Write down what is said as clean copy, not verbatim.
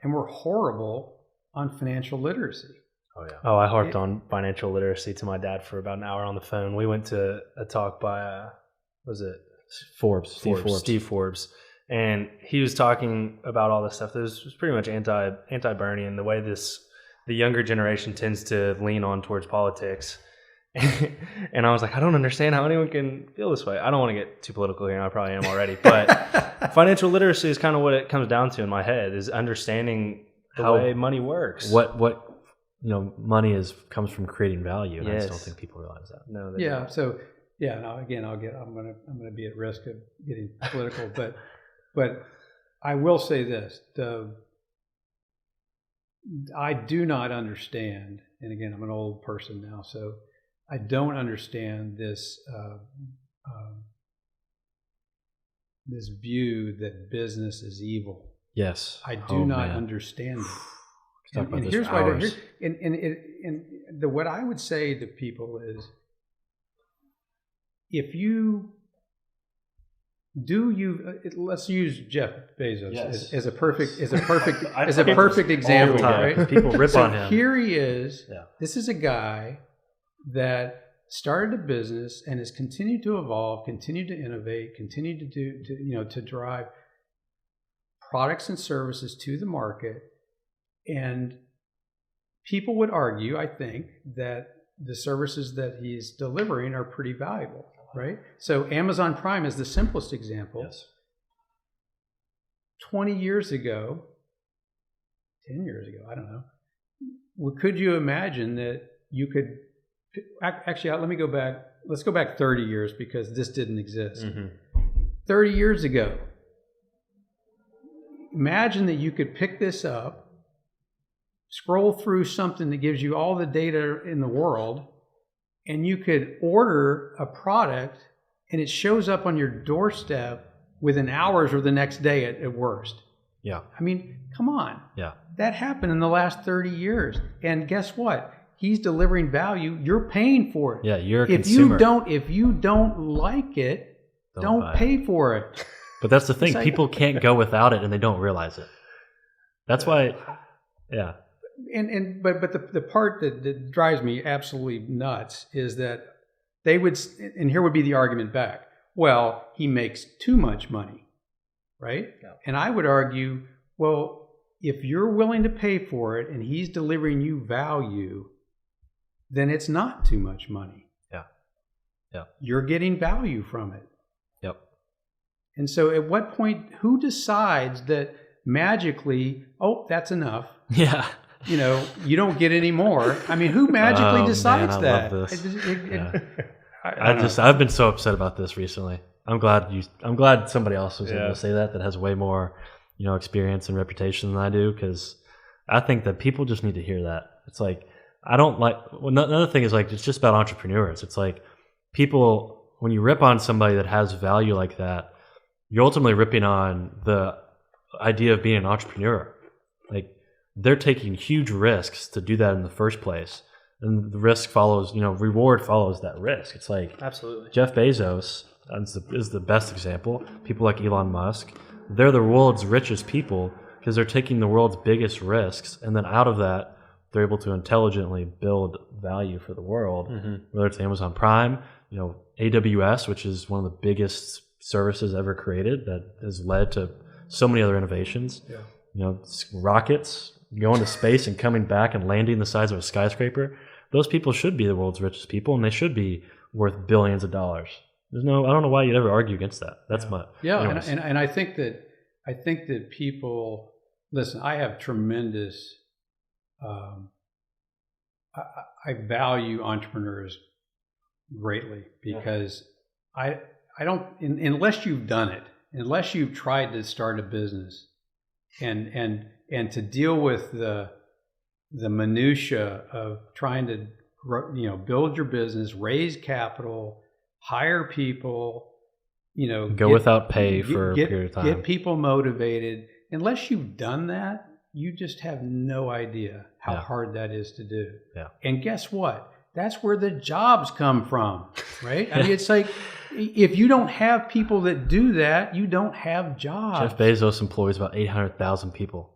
and we're horrible on financial literacy. Oh yeah. Oh, I harped on financial literacy to my dad for about an hour on the phone. We went to a talk by, was it Steve Forbes, and he was talking about all this stuff. It was pretty much anti-Bernie, and the way the younger generation tends to lean on towards politics. And I was like, I don't understand how anyone can feel this way. I don't want to get too political here, and I probably am already, but financial literacy is kind of what it comes down to in my head, is understanding the way money works. What money comes from creating value, and I just don't think people realize that. No. Yeah. So yeah. Now again, I'm gonna be at risk of getting political, but I will say this: I do not understand, and again, I'm an old person now, so I don't understand this this view that business is evil. Yes, I do not understand it. And here's why. What I would say to people is, if you let's use Jeff Bezos as a perfect example, right? People rip on him. Here he is. Yeah. This is a guy that started a business and has continued to evolve, continued to innovate, continued to drive products and services to the market. And people would argue, I think, that the services that he's delivering are pretty valuable, right? So Amazon Prime is the simplest example. Yes. 20 years ago, 10 years ago, I don't know, could you imagine that you could, actually, let me go back, let's go back 30 years because this didn't exist. Mm-hmm. 30 years ago, imagine that you could pick this up, scroll through something that gives you all the data in the world, and you could order a product and it shows up on your doorstep within hours or the next day at worst. Yeah. I mean, come on. Yeah. That happened in the last 30 years. And guess what? He's delivering value. You're paying for it. Yeah, you're a consumer. If you don't like it, don't pay for it. But that's the thing. People can't go without it and they don't realize it. That's why, yeah. But the part that drives me absolutely nuts is that they would, and here would be the argument back. Well, he makes too much money, right? Yeah. And I would argue, well, if you're willing to pay for it and he's delivering you value, then it's not too much money. Yeah. Yeah. You're getting value from it. Yep. And so at what point, who decides that magically, oh, that's enough? Yeah. You don't get any more. I mean, who magically decides that? Love this. I've been so upset about this recently. I'm glad somebody else was able to say that has way more, experience and reputation than I do, because I think that people just need to hear that. It's like, another thing is like, it's just about entrepreneurs. It's like people, when you rip on somebody that has value like that, you're ultimately ripping on the idea of being an entrepreneur. Like, they're taking huge risks to do that in the first place. And the risk follows, reward follows that risk. It's like, absolutely. Jeff Bezos is the best example. People like Elon Musk, they're the world's richest people because they're taking the world's biggest risks. And then out of that, they're able to intelligently build value for the world, whether it's Amazon Prime, AWS, which is one of the biggest services ever created that has led to so many other innovations. Yeah. Rockets, going to space and coming back and landing the size of a skyscraper. Those people should be the world's richest people, and they should be worth billions of dollars. I don't know why you'd ever argue against that. That's and I think that people listen. I have tremendous. I value entrepreneurs greatly because I don't unless you've done it, unless you've tried to start a business, and to deal with the minutia of trying to build your business, raise capital, hire people, go without pay for a period of time, get people motivated. Unless you've done that, you just have no idea how hard that is to do. Yeah. And guess what? That's where the jobs come from, right? I mean, it's like, if you don't have people that do that, you don't have jobs. Jeff Bezos employs about 800,000 people.